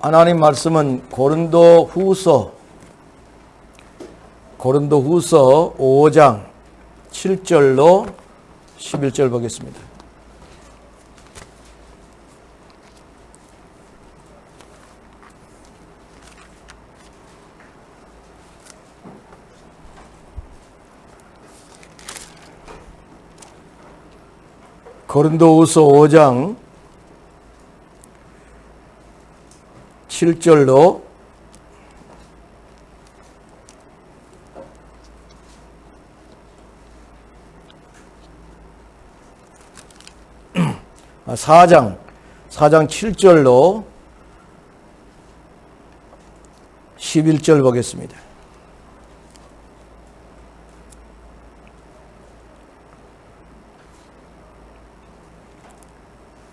하나님 말씀은 고린도후서 5장 7절로 11절 보겠습니다. 고린도후서 5장 7절로 4장 7절로 11절 보겠습니다.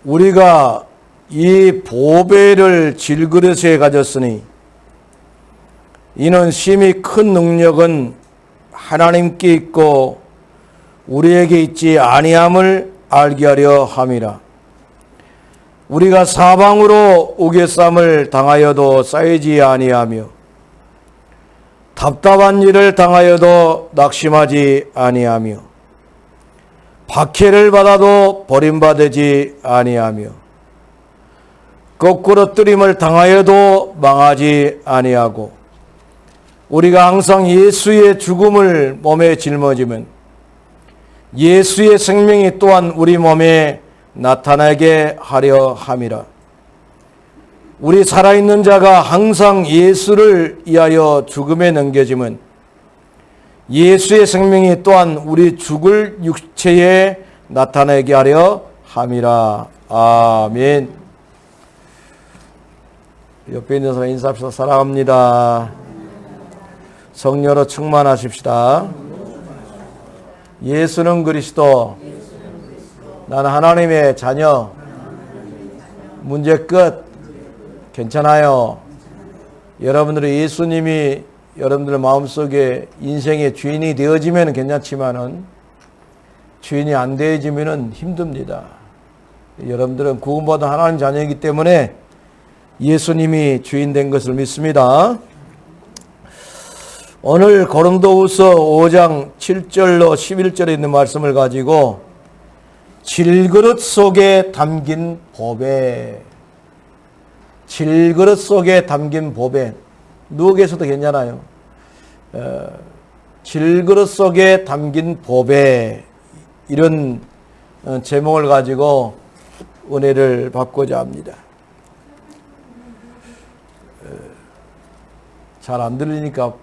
우리가 이 보배를 질그릇에 가졌으니 이는 심히 큰 능력은 하나님께 있고 우리에게 있지 아니함을 알게 하려 함이라. 우리가 사방으로 우겨쌈을 당하여도 쌓이지 아니하며 답답한 일을 당하여도 낙심하지 아니하며 박해를 받아도 버림받지 아니하며 거꾸로 뜨림을 당하여도 망하지 아니하고 우리가 항상 예수의 죽음을 몸에 짊어지면 예수의 생명이 또한 우리 몸에 나타나게 하려 함이라. 우리 살아있는 자가 항상 예수를 위하여 죽음에 넘겨지면 예수의 생명이 또한 우리 죽을 육체에 나타나게 하려 함이라. 아멘. 옆에 있는 사람 인사합시다. 사랑합니다. 성령으로 충만하십시다. 예수는 그리스도, 나는 하나님의 자녀. 문제 끝. 괜찮아요. 여러분들의 예수님이 여러분들 마음속에 인생의 주인이 되어지면 괜찮지만은 주인이 안 되어지면 힘듭니다. 여러분들은 구원받은 하나님 자녀이기 때문에 예수님이 주인 된 것을 믿습니다. 오늘 고린도후서 5장 7절로 11절에 있는 말씀을 가지고 질그릇 속에 담긴 보배, 질그릇 속에 담긴 보배, 누워 계셔도 괜찮아요. 질그릇 속에 담긴 보배, 이런 제목을 가지고 은혜를 받고자 합니다. 잘 안 들리니까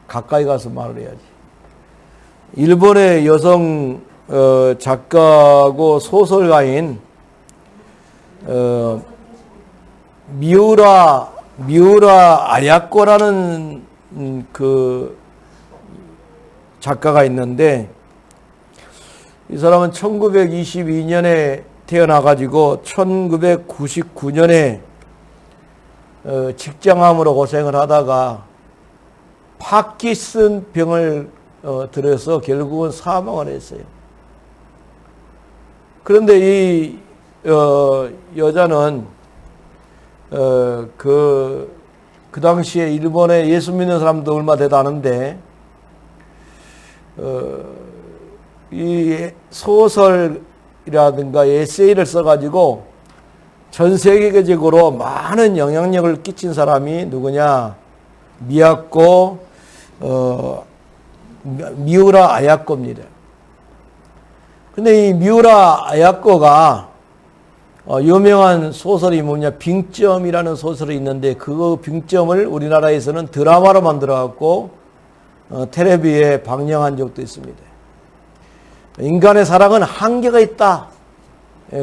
가까이 가서 말을 해야지. 일본의 여성 작가고 소설가인 미우라 아야코라는 그 작가가 있는데, 이 사람은 1922년에 태어나가지고 1999년에 직장암으로 고생을 하다가 파킨슨 병을 들여서 결국은 사망을 했어요. 그런데 이 여자는 그 당시에 일본에 예수 믿는 사람도 얼마 되도 않은데 이 소설이라든가 에세이를 써가지고 전 세계적으로 많은 영향력을 끼친 사람이 누구냐? 미우라 아야코입니다. 근데 이 미우라 아야코가 유명한 소설이 뭐냐, 빙점이라는 소설이 있는데 그 빙점을 우리나라에서는 드라마로 만들어갖고 텔레비에 방영한 적도 있습니다. 인간의 사랑은 한계가 있다.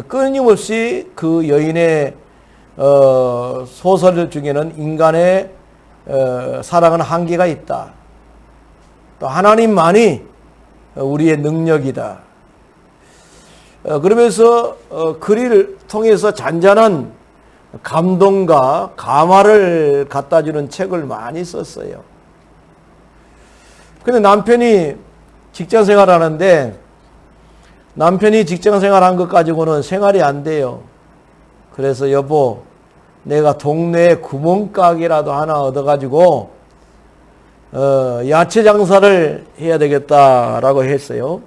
끊임없이 그 여인의 소설 중에는 인간의 사랑은 한계가 있다. 또 하나님만이 우리의 능력이다. 그러면서 글을 통해서 잔잔한 감동과 감화를 갖다주는 책을 많이 썼어요. 근데 남편이 직장 생활하는데 남편이 직장 생활한 것 가지고는 생활이 안 돼요. 그래서 여보, 내가 동네에 구멍가게라도 하나 얻어가지고 야채 장사를 해야 되겠다라고 했어요.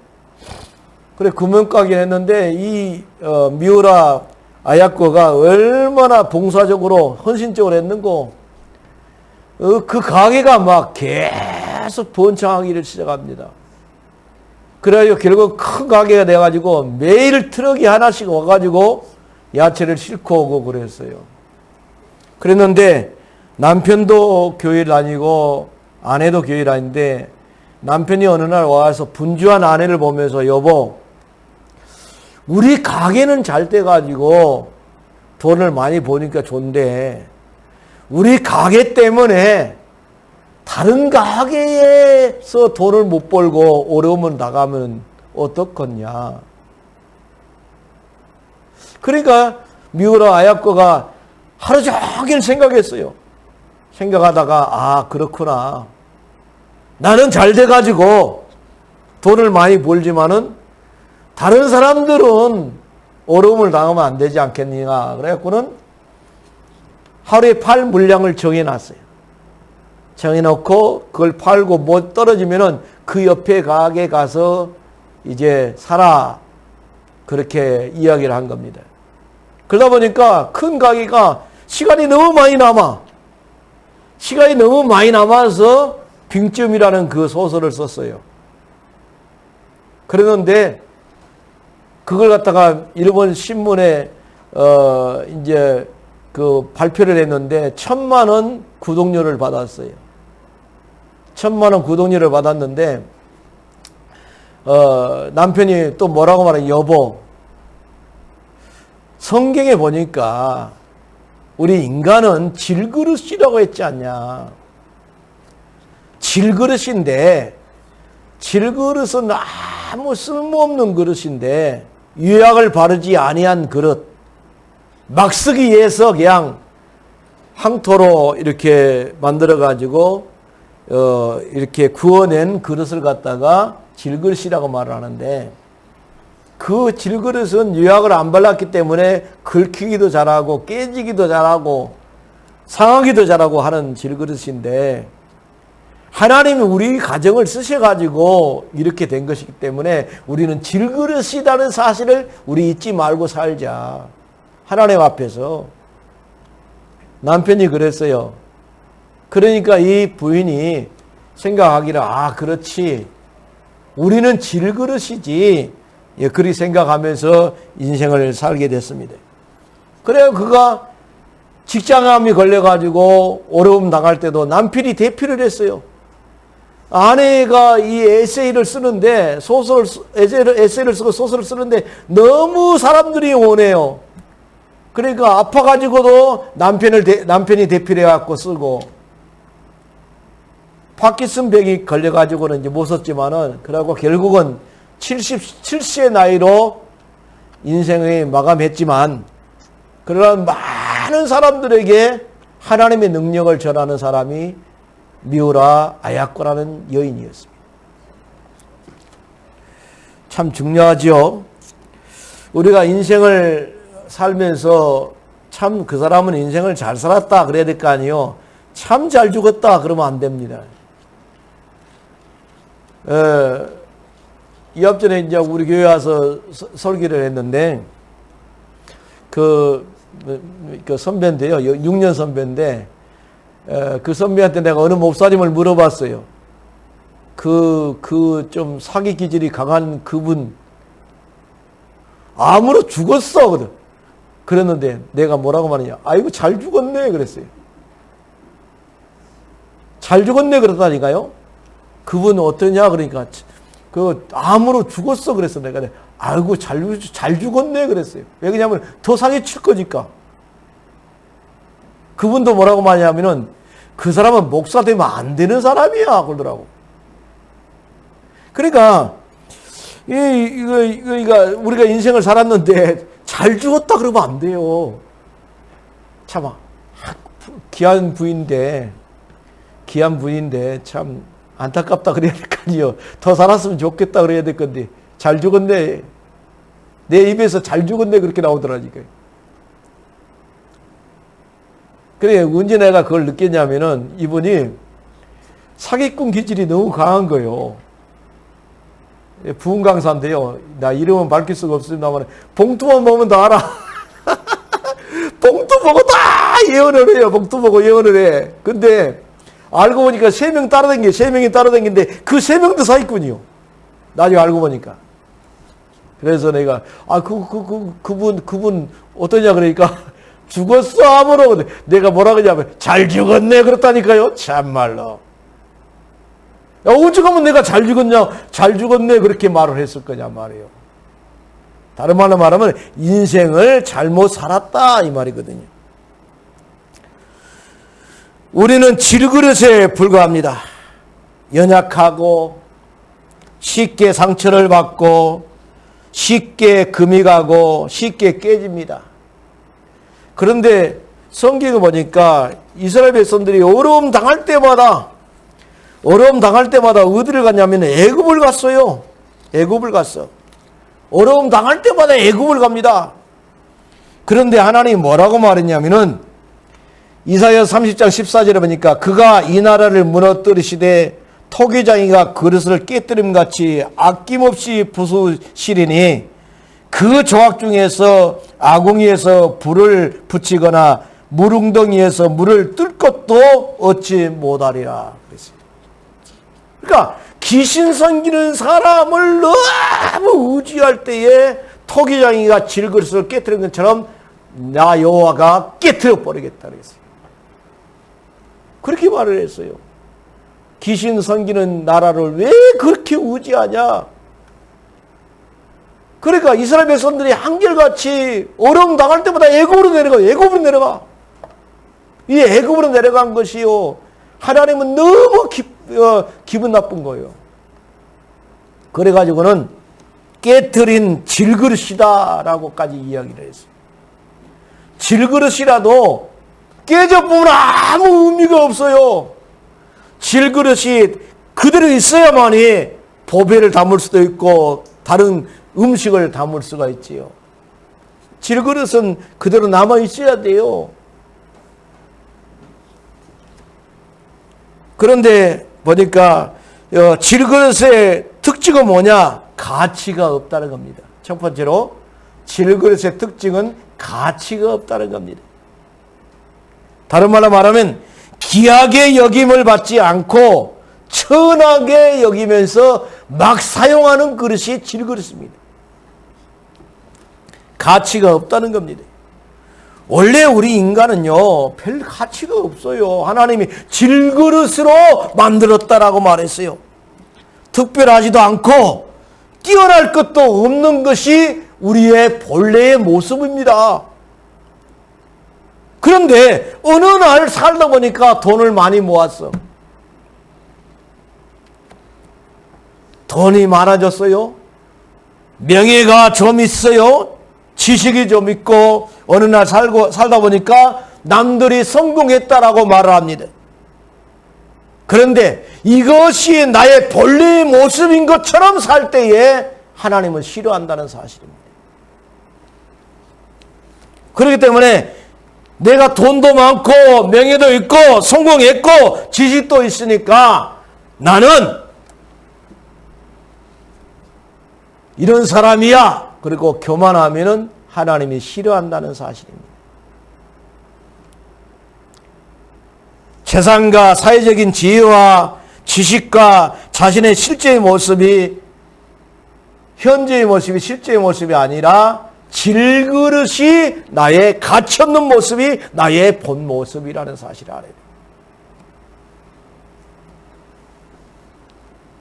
그래 구멍가게 했는데 이 미우라 아야코가 얼마나 봉사적으로 헌신적으로 했는고 그 가게가 막 계속 번창하기를 시작합니다. 그래가지고 결국 큰 가게가 돼가지고 매일 트럭이 하나씩 와가지고 야채를 싣고 오고 그랬어요. 그랬는데 남편도 교회를 다니고 아내도 교회를 다니는데 남편이 어느 날 와서 분주한 아내를 보면서 여보, 우리 가게는 잘 돼가지고 돈을 많이 버니까 좋은데 우리 가게 때문에 다른 가게에서 돈을 못 벌고 어려움을 나가면 어떻겠냐. 그러니까 미우라 아야코가 하루 종일 생각했어요. 생각하다가 아 그렇구나. 나는 잘 돼가지고 돈을 많이 벌지만은 다른 사람들은 어려움을 당하면 안 되지 않겠느냐. 그래갖고는 하루에 팔 물량을 정해놨어요. 정해놓고 그걸 팔고 못 떨어지면은 그 옆에 가게 가서 이제 사라. 그렇게 이야기를 한 겁니다. 그러다 보니까 큰 가게가 시간이 너무 많이 남아. 시간이 너무 많이 남아서 빙점이라는 그 소설을 썼어요. 그러는데 그걸 갖다가 일본 신문에 이제 그 발표를 했는데 1,000만 원 구독료를 받았어요. 1,000만 원 구독료를 받았는데 남편이 또 뭐라고 말해? 여보, 성경에 보니까 우리 인간은 질그릇이라고 했지 않냐. 질그릇인데 질그릇은 아무 쓸모없는 그릇인데 유약을 바르지 아니한 그릇, 막 쓰기 위해서 그냥 황토로 이렇게 만들어 가지고 이렇게 구워낸 그릇을 갖다가 질그릇이라고 말을 하는데 그 질그릇은 유약을 안 발랐기 때문에 긁히기도 잘하고 깨지기도 잘하고 상하기도 잘하고 하는 질그릇인데 하나님이 우리 가정을 쓰셔가지고 이렇게 된 것이기 때문에 우리는 질그릇이라는 사실을 우리 잊지 말고 살자. 하나님 앞에서. 남편이 그랬어요. 그러니까 이 부인이 생각하기를 아 그렇지. 우리는 질그릇이지. 예, 그리 생각하면서 인생을 살게 됐습니다. 그래요. 그가 직장암이 걸려가지고 어려움 당할 때도 남편이 대피를 했어요. 아내가 이 에세이를 쓰는데 에세이를 쓰고 소설을 쓰는데 너무 사람들이 원해요. 그러니까 아파가지고도 남편이 대피를 해갖고 쓰고 파킨슨병이 걸려가지고는 이제 못 썼지만은 그러고 결국은 77세의 나이로 인생을 마감했지만 그러한 많은 사람들에게 하나님의 능력을 전하는 사람이 미우라 아야코라는 여인이었습니다. 참 중요하죠. 우리가 인생을 살면서 참 그 사람은 인생을 잘 살았다 그래야 될 거 아니에요. 참 잘 죽었다 그러면 안 됩니다. 이 앞전에 이제 우리 교회 와서 설교를 했는데 그 선배인데요. 6년 선배인데 그 선배한테 내가 어느 목사님을 물어봤어요. 그 좀 사기 기질이 강한 그분 암으로 죽었어. 거든. 그랬는데 내가 뭐라고 말하냐. 아이고 잘 죽었네 그랬어요. 잘 죽었네 그랬다니까요. 그분 어떠냐 그러니까 그 암으로 죽었어 그랬어. 내가 아이고 잘 죽었네 그랬어요. 왜 그러냐면 더 사기 칠 거니까. 그분도 뭐라고 말하냐면은 그 사람은 목사 되면 안 되는 사람이야 그러더라고. 그러니까 이거 우리가 인생을 살았는데 잘 죽었다 그러면 안 돼요. 참 귀한 부인인데 참 안타깝다 그래야 될 거 아니에요. 더 살았으면 좋겠다 그래야 될 건데 잘 죽었네. 내 입에서 잘 죽었네 그렇게 나오더라니까요. 그래, 언제 내가 그걸 느꼈냐면은 이분이 사기꾼 기질이 너무 강한 거예요. 부흥 강사인데요. 나 이름은 밝힐 수가 없습니다만 봉투만 보면 다 알아. 봉투 보고 다 예언을 해요. 봉투 보고 예언을 해. 근데 알고 보니까 3명 따라다니게 3명이 따라다니는데 그 3명도 사기꾼이요. 나중에 알고 보니까. 그래서 내가 그분 어떠냐 그러니까 죽었어 아무로. 내가 뭐라 그러냐면 잘 죽었네 그렇다니까요. 참말로. 야, 오죽하면 내가 잘 죽었네 그렇게 말을 했을 거냐 말이에요. 다른 말로 말하면 인생을 잘못 살았다 이 말이거든요. 우리는 질그릇에 불과합니다. 연약하고 쉽게 상처를 받고 쉽게 금이 가고 쉽게 깨집니다. 그런데 성경을 보니까 이스라엘 백성들이 어려움 당할 때마다 어디를 갔냐면 애굽을 갔어요. 애굽을 갔어. 어려움 당할 때마다 애굽을 갑니다. 그런데 하나님이 뭐라고 말했냐면은 이사야 30장 14절에 보니까 그가 이 나라를 무너뜨리시되 토기장이가 그릇을 깨뜨림같이 아낌없이 부수시리니 그 조각 중에서 아궁이에서 불을 붙이거나 물웅덩이에서 물을 뜰 것도 얻지 못하리라 그랬어요. 그러니까 귀신 섬기는 사람을 너무 의지할 때에 토기장이가 질그릇을 깨뜨린 것처럼 나 여호와가 깨뜨려 버리겠다 그랬어요. 그렇게 말을 했어요. 귀신 섬기는 나라를 왜 그렇게 의지하냐? 그러니까 이스라엘 백성들이 한결같이 어려움 당할 때마다 애굽으로 내려가. 이 애굽으로 내려간 것이요. 하나님은 너무 기분 나쁜 거예요. 그래가지고는 깨트린 질그릇이다라고까지 이야기를 했어요. 질그릇이라도 깨져보면 아무 의미가 없어요. 질그릇이 그대로 있어야만이 보배를 담을 수도 있고 다른 음식을 담을 수가 있지요. 질그릇은 그대로 남아 있어야 돼요. 그런데 보니까 질그릇의 특징은 뭐냐? 가치가 없다는 겁니다. 첫 번째로 질그릇의 특징은 가치가 없다는 겁니다. 다른 말로 말하면 귀하게 여김을 받지 않고 천하게 여기면서 막 사용하는 그릇이 질그릇입니다. 가치가 없다는 겁니다. 원래 우리 인간은요, 별 가치가 없어요. 하나님이 질그릇으로 만들었다라고 말했어요. 특별하지도 않고 뛰어날 것도 없는 것이 우리의 본래의 모습입니다. 그런데 어느 날 살다 보니까 돈을 많이 모았어. 돈이 많아졌어요. 명예가 좀 있어요. 지식이 좀 있고 어느 날 살다 보니까 남들이 성공했다라고 말을 합니다. 그런데 이것이 나의 본래의 모습인 것처럼 살 때에 하나님은 싫어한다는 사실입니다. 그렇기 때문에 내가 돈도 많고 명예도 있고 성공했고 지식도 있으니까 나는 이런 사람이야. 그리고 교만하면은 하나님이 싫어한다는 사실입니다. 재산과 사회적인 지혜와 지식과 자신의 실제의 모습이 현재의 모습이 실제의 모습이 아니라 질그릇이 나의 가치없는 모습이 나의 본 모습이라는 사실을 알아야 돼요.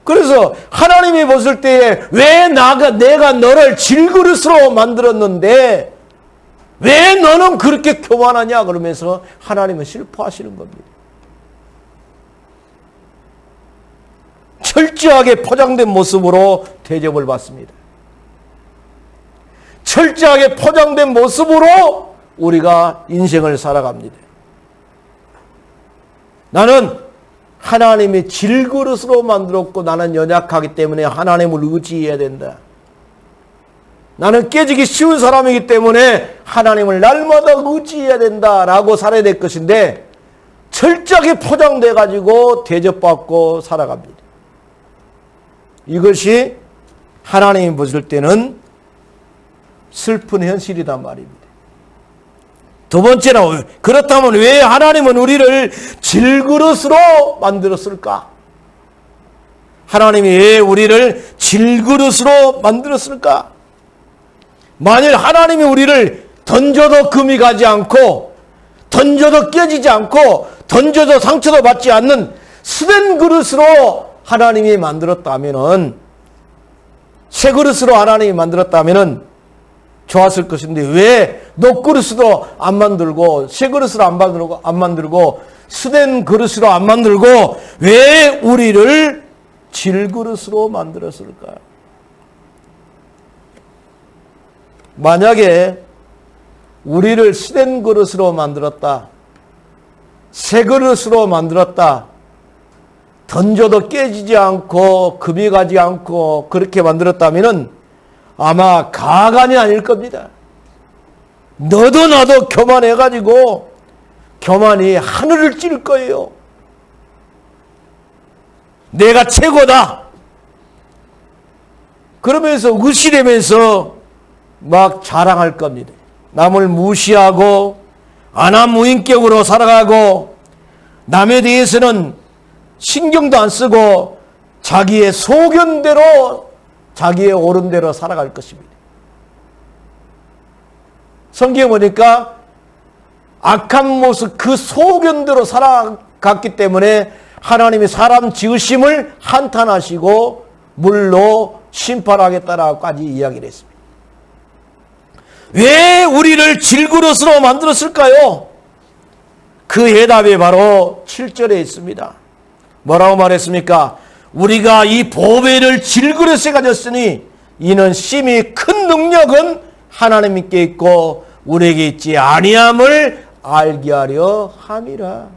그래서 하나님이 보실 때에 왜 내가 너를 질그릇으로 만들었는데 왜 너는 그렇게 교만하냐 그러면서 하나님은 슬퍼하시는 겁니다. 철저하게 포장된 모습으로 대접을 받습니다. 철저하게 포장된 모습으로 우리가 인생을 살아갑니다. 나는 하나님이 질그릇으로 만들었고 나는 연약하기 때문에 하나님을 의지해야 된다. 나는 깨지기 쉬운 사람이기 때문에 하나님을 날마다 의지해야 된다라고 살아야 될 것인데 철저하게 포장돼 가지고 대접받고 살아갑니다. 이것이 하나님이 보실 때는 슬픈 현실이란 말입니다. 두 번째는 그렇다면 왜 하나님은 우리를 질그릇으로 만들었을까? 하나님이 왜 우리를 질그릇으로 만들었을까? 만일 하나님이 우리를 던져도 금이 가지 않고 던져도 깨지지 않고 던져도 상처도 받지 않는 스된 그릇으로 하나님이 만들었다면은 새 그릇으로 하나님이 만들었다면은 좋았을 것인데 왜 녹그릇으로 안 만들고 새 그릇으로 안 만들고 스된 그릇으로 안 만들고 왜 우리를 질그릇으로 만들었을까요? 만약에 우리를 스된 그릇으로 만들었다, 새 그릇으로 만들었다, 던져도 깨지지 않고 금이 가지 않고 그렇게 만들었다면은 아마 가관이 아닐 겁니다. 너도 나도 교만해가지고 교만이 하늘을 찌를 거예요. 내가 최고다. 그러면서 의시되면서 막 자랑할 겁니다. 남을 무시하고 안하무인격으로 살아가고 남에 대해서는 신경도 안 쓰고 자기의 소견대로 자기의 옳은 대로 살아갈 것입니다. 성경에 보니까 악한 모습 그 소견대로 살아갔기 때문에 하나님이 사람 지으심을 한탄하시고 물로 심판하겠다라고까지 이야기를 했습니다. 왜 우리를 질그릇으로 만들었을까요? 그 해답이 바로 7절에 있습니다. 뭐라고 말했습니까? 우리가 이 보배를 질그릇에 가졌으니 이는 심히 큰 능력은 하나님께 있고 우리에게 있지 아니함을 알게 하려 함이라.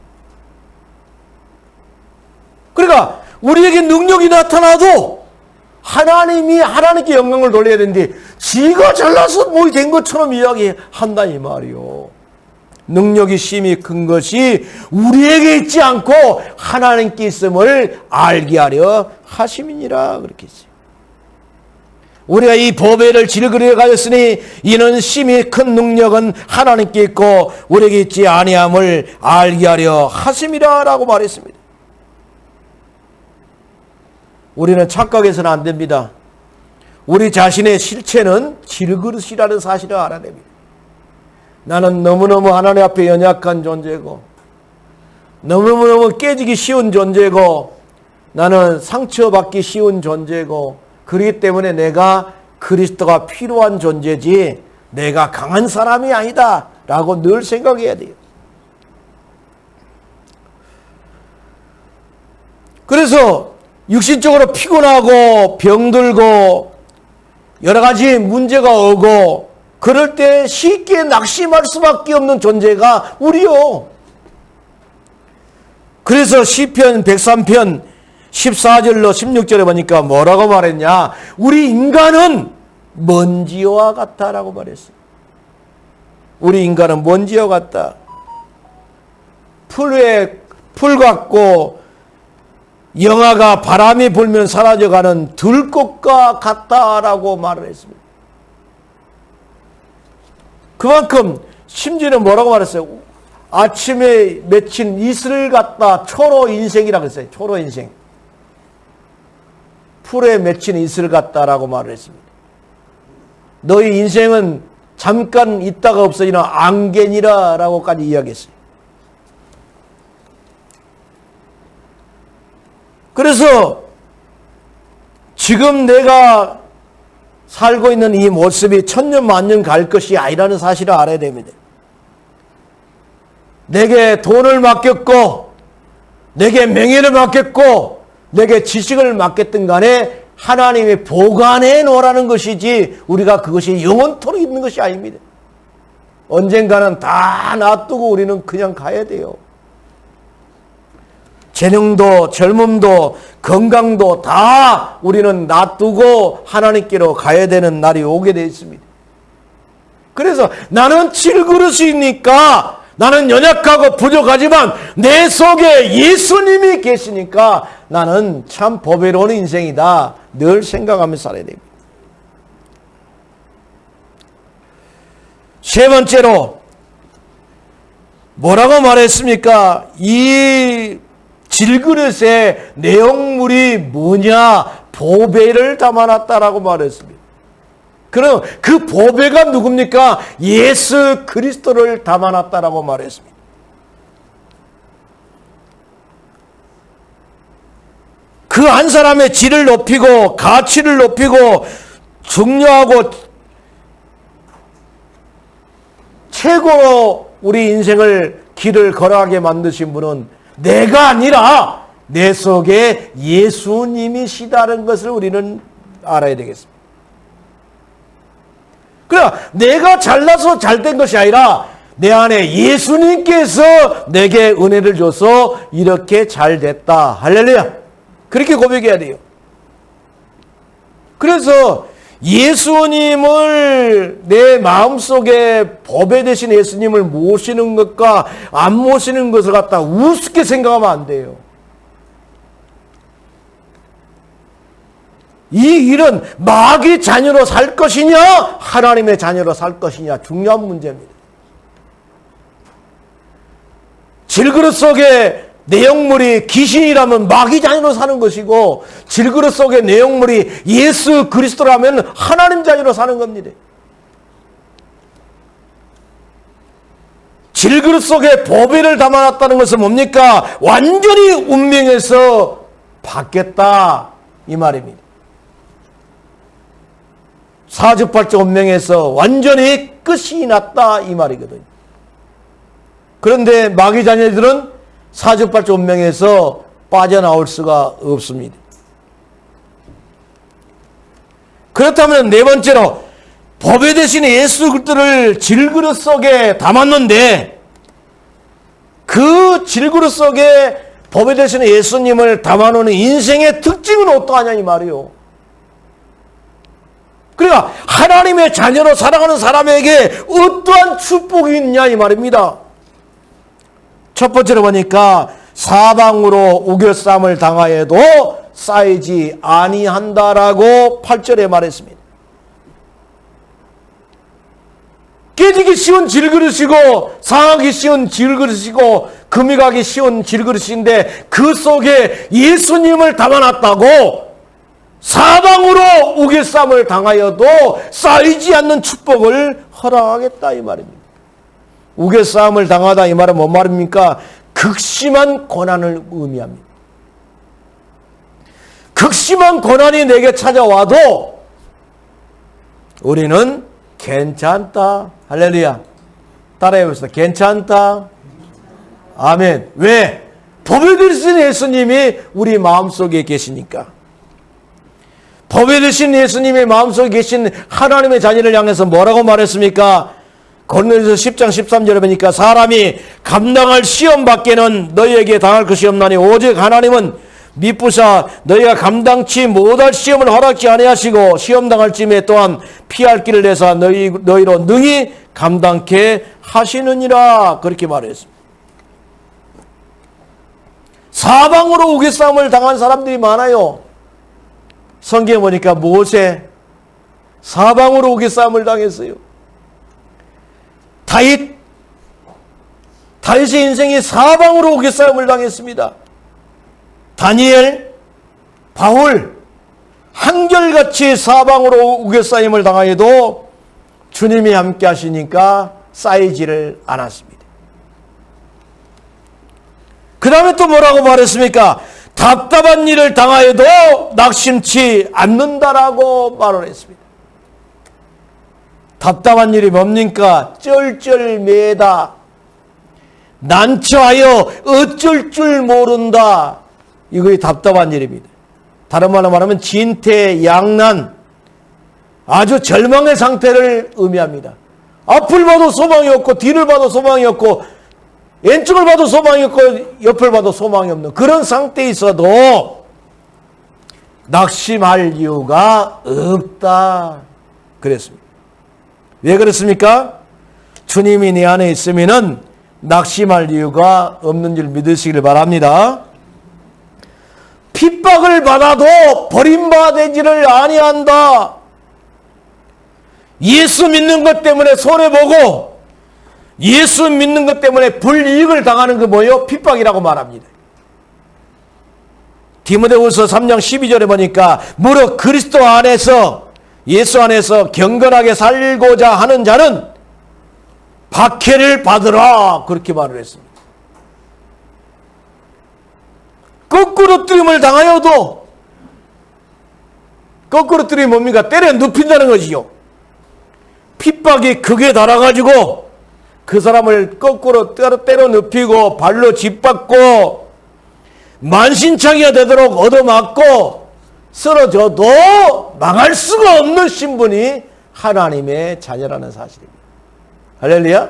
그러니까 우리에게 능력이 나타나도 하나님이 하나님께 영광을 돌려야 되는데 지가 잘나서 뭐 된 것처럼 이야기한다 이 말이요. 능력이 심히 큰 것이 우리에게 있지 않고 하나님께 있음을 알게 하려 하심이니라 그렇게 했어요. 우리가 이 보배를 질그릇에 가졌으니 이는 심히 큰 능력은 하나님께 있고 우리에게 있지 아니함을 알게 하려 하심이라 라고 말했습니다. 우리는 착각해서는 안 됩니다. 우리 자신의 실체는 질그릇이라는 사실을 알아야 됩니다. 나는 너무너무 하나님 앞에 연약한 존재고 너무너무 깨지기 쉬운 존재고 나는 상처받기 쉬운 존재고 그렇기 때문에 내가 그리스도가 필요한 존재지 내가 강한 사람이 아니다 라고 늘 생각해야 돼요. 그래서 육신적으로 피곤하고 병들고 여러 가지 문제가 오고 그럴 때 쉽게 낙심할 수밖에 없는 존재가 우리요. 그래서 시편 103편 14절로 16절에 보니까 뭐라고 말했냐? 우리 인간은 먼지와 같다라고 말했어요. 우리 인간은 먼지와 같다. 풀 같고 영하가 바람이 불면 사라져가는 들꽃과 같다라고 말을 했습니다. 그만큼 심지어는 뭐라고 말했어요? 아침에 맺힌 이슬 같다. 초로 인생이라고 했어요. 초로 인생. 풀에 맺힌 이슬 같다라고 말을 했습니다. 너희 인생은 잠깐 있다가 없어지는 안개니라 라고까지 이야기했어요. 그래서 지금 내가 살고 있는 이 모습이 천년 만년 갈 것이 아니라는 사실을 알아야 됩니다. 내게 돈을 맡겼고 내게 명예를 맡겼고 내게 지식을 맡겼든 간에 하나님이 보관해 놓으라는 것이지 우리가 그것이 영원토록 있는 것이 아닙니다. 언젠가는 다 놔두고 우리는 그냥 가야 돼요. 재능도 젊음도 건강도 다 우리는 놔두고 하나님께로 가야 되는 날이 오게 되어 있습니다. 그래서 나는 질그릇이니까 나는 연약하고 부족하지만 내 속에 예수님이 계시니까 나는 참 보배로운 인생이다. 늘 생각하면서 살아야 됩니다. 세 번째로 뭐라고 말했습니까? 이 질그릇의 내용물이 뭐냐? 보배를 담아놨다라고 말했습니다. 그럼 그 보배가 누굽니까? 예수 그리스도를 담아놨다라고 말했습니다. 그 한 사람의 질을 높이고 가치를 높이고 중요하고 최고로 우리 인생을 길을 걸어가게 만드신 분은 내가 아니라 내 속에 예수님이시다는 것을 우리는 알아야 되겠습니다. 그러나 내가 잘나서 잘된 것이 아니라 내 안에 예수님께서 내게 은혜를 줘서 이렇게 잘됐다. 할렐루야. 그렇게 고백해야 돼요. 그래서 예수님을 내 마음속에 법에 대신 예수님을 모시는 것과 안 모시는 것을 갖다 우습게 생각하면 안 돼요. 이 일은 마귀 자녀로 살 것이냐 하나님의 자녀로 살 것이냐 중요한 문제입니다. 질그릇 속에 내용물이 귀신이라면 마귀 자녀로 사는 것이고 질그릇 속의 내용물이 예수 그리스도라면 하나님 자녀로 사는 겁니다. 질그릇 속에 보배를 담아놨다는 것은 뭡니까? 완전히 운명에서 바뀌었다 이 말입니다. 사주팔자 운명에서 완전히 끝이 났다 이 말이거든요. 그런데 마귀 자녀들은 사주팔자 운명에서 빠져나올 수가 없습니다. 그렇다면 네 번째로 법에 대신 예수 그리스도를 질그릇 속에 담았는데 그 질그릇 속에 법에 대신 예수님을 담아놓는 인생의 특징은 어떠하냐 이 말이요. 그러니까 하나님의 자녀로 살아가는 사람에게 어떠한 축복이 있냐 이 말입니다. 첫 번째로 보니까 사방으로 우겨쌈을 당하여도 쌓이지 아니한다라고 8절에 말했습니다. 깨지기 쉬운 질그릇이고 상하기 쉬운 질그릇이고 금이 가기 쉬운 질그릇인데 그 속에 예수님을 담아놨다고 사방으로 우겨쌈을 당하여도 쌓이지 않는 축복을 허락하겠다 이 말입니다. 우겨싸움을 당하다 이 말은 뭔 말입니까? 극심한 고난을 의미합니다. 극심한 고난이 내게 찾아와도 우리는 괜찮다. 할렐루야. 따라해보시다. 괜찮다. 아멘. 왜? 법에 대신 예수님이 우리 마음속에 계시니까. 법에 대신 예수님의 마음속에 계신 하나님의 자녀를 향해서 뭐라고 말했습니까? 고린도전서 10장 13절에 보니까 사람이 감당할 시험 밖에는 너희에게 당할 것이 없나니 오직 하나님은 미쁘사 너희가 감당치 못할 시험을 허락지 아니하시고 시험 당할 쯤에 또한 피할 길을 내사 너희로 능히 감당케 하시느니라 그렇게 말했습니다. 사방으로 우겨싸움을 당한 사람들이 많아요. 성경에 보니까 모세 사방으로 우겨싸움을 당했어요. 다윗의 인생이 사방으로 우겨싸움을 당했습니다. 다니엘, 바울 한결같이 사방으로 우겨싸임을 당하여도 주님이 함께 하시니까 쌓이지를 않았습니다. 그 다음에 또 뭐라고 말했습니까? 답답한 일을 당하여도 낙심치 않는다라고 말을 했습니다. 답답한 일이 뭡니까? 쩔쩔매다. 난처하여 어쩔 줄 모른다. 이것이 답답한 일입니다. 다른 말로 말하면 진퇴양난. 아주 절망의 상태를 의미합니다. 앞을 봐도 소망이 없고 뒤를 봐도 소망이 없고 왼쪽을 봐도 소망이 없고 옆을 봐도 소망이 없는 그런 상태에 있어도 낙심할 이유가 없다 그랬습니다. 왜 그렇습니까? 주님이 내 안에 있으면은 낙심할 이유가 없는 줄 믿으시길 바랍니다. 핍박을 받아도 버림받아지를 아니한다. 예수 믿는 것 때문에 손해보고 예수 믿는 것 때문에 불이익을 당하는 그 뭐예요? 핍박이라고 말합니다. 디모데후서 3장 12절에 보니까 무릇 그리스도 안에서 예수 안에서 경건하게 살고자 하는 자는 박해를 받으라 그렇게 말을 했습니다. 거꾸로 뜨림을 당하여도 거꾸로 뜨림이 뭡니까? 때려 눕힌다는 것이요. 핍박이 극에 달아가지고 그 사람을 거꾸로 때려 눕히고 발로 짓밟고 만신창이가 되도록 얻어맞고 쓰러져도 망할 수가 없는 신분이 하나님의 자녀라는 사실입니다. 할렐루야.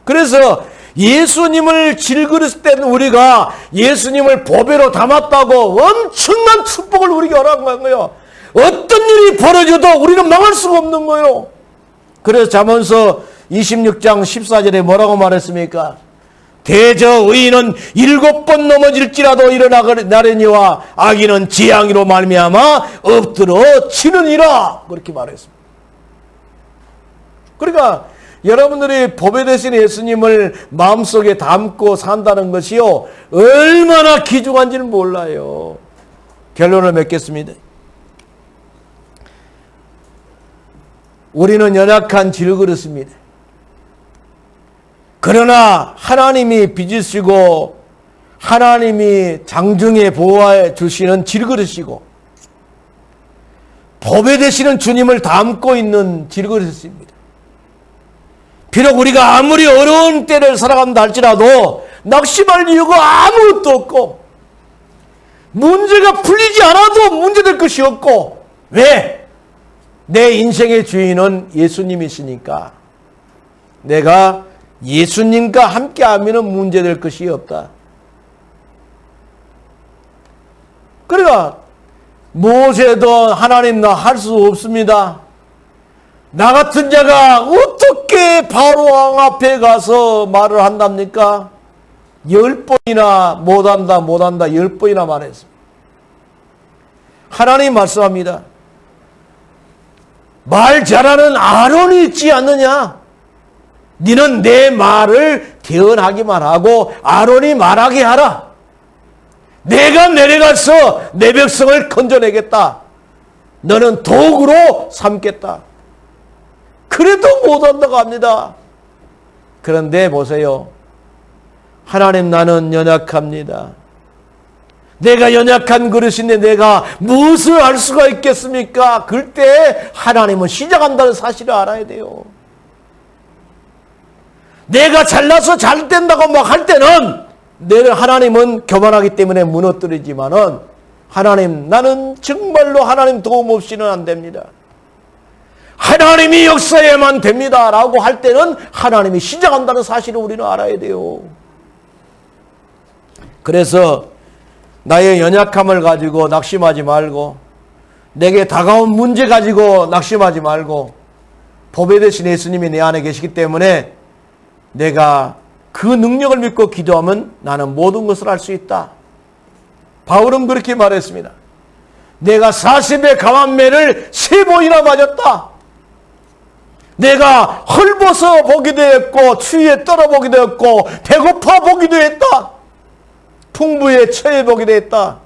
그래서 예수님을 질그렸을 때는 우리가 예수님을 보배로 담았다고 엄청난 축복을 우리에게 허락한 거예요. 어떤 일이 벌어져도 우리는 망할 수가 없는 거예요. 그래서 잠언서 26장 14절에 뭐라고 말했습니까? 대저 의인은 7번 넘어질지라도 일어나려니와 악인은 재앙으로 말미암아 엎드러 치느니라 그렇게 말했습니다. 그러니까 여러분들이 보배 대신 예수님을 마음속에 담고 산다는 것이요 얼마나 귀중한지는 몰라요. 결론을 맺겠습니다. 우리는 연약한 질그릇입니다. 그러나 하나님이 빚으시고 하나님이 장중에 보호해 주시는 질그릇이고 보배 되시는 주님을 담고 있는 질그릇입니다. 비록 우리가 아무리 어려운 때를 살아간다 할지라도 낙심할 이유가 아무것도 없고 문제가 풀리지 않아도 문제될 것이 없고 왜? 내 인생의 주인은 예수님이시니까 내가 예수님과 함께하면 문제될 것이 없다. 그러니까 모세도 하나님 나 할 수 없습니다. 나 같은 자가 어떻게 바로왕 앞에 가서 말을 한답니까? 10번이나 못한다 10번이나 말했습니다. 하나님 말씀합니다. 말 잘하는 아론이 있지 않느냐? 너는 내 말을 대언하기만 하고 아론이 말하게 하라. 내가 내려가서 내 백성을 건져내겠다. 너는 도구로 삼겠다. 그래도 못한다고 합니다. 그런데 보세요. 하나님 나는 연약합니다. 내가 연약한 그릇인데 내가 무엇을 할 수가 있겠습니까? 그럴 때 하나님은 시작한다는 사실을 알아야 돼요. 내가 잘나서 잘 된다고 막 할 때는 하나님은 교만하기 때문에 무너뜨리지만은 하나님 나는 정말로 하나님 도움 없이는 안 됩니다. 하나님이 역사해야만 됩니다 라고 할 때는 하나님이 시작한다는 사실을 우리는 알아야 돼요. 그래서 나의 연약함을 가지고 낙심하지 말고 내게 다가온 문제 가지고 낙심하지 말고 보배 되신 예수님이 내 안에 계시기 때문에 내가 그 능력을 믿고 기도하면 나는 모든 것을 할 수 있다. 바울은 그렇게 말했습니다. 내가 40의 감암매를 3번이나 맞았다. 내가 헐벗어 보기도 했고 추위에 떨어 보기도 했고 배고파 보기도 했다. 풍부에 처해 보기도 했다.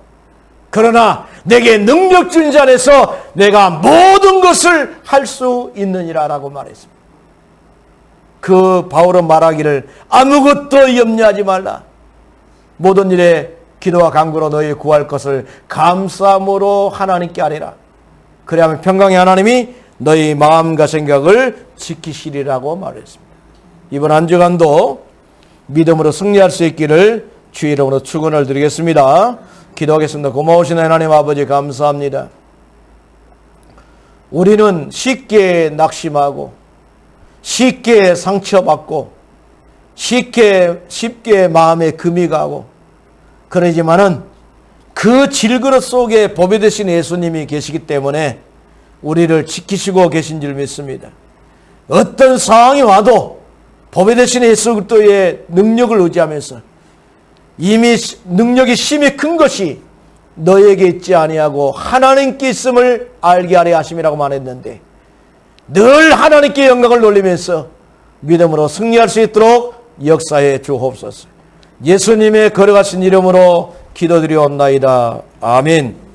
그러나 내게 능력 준 자 안에서 내가 모든 것을 할 수 있느니라 라고 말했습니다. 그 바울은 말하기를 아무것도 염려하지 말라. 모든 일에 기도와 간구로 너희 구할 것을 감사함으로 하나님께 아뢰라. 그래야만 평강의 하나님이 너희 마음과 생각을 지키시리라고 말했습니다. 이번 한 주간도 믿음으로 승리할 수 있기를 주의 이름으로 축원을 드리겠습니다. 기도하겠습니다. 고마우신 하나님 아버지 감사합니다. 우리는 쉽게 낙심하고 쉽게 상처받고 쉽게 마음에 금이 가고 그러지만은 그 질그릇 속에 보배 되신 예수님이 계시기 때문에 우리를 지키시고 계신 줄 믿습니다. 어떤 상황이 와도 보배 되신 예수 그리스도의 능력을 의지하면서 이미 능력이 심히 큰 것이 너에게 있지 아니하고 하나님께 있음을 알게 하려 하심이라고 말했는데 늘 하나님께 영광을 돌리면서 믿음으로 승리할 수 있도록 역사해 주옵소서. 예수님의 걸어가신 이름으로 기도드리옵나이다. 아멘.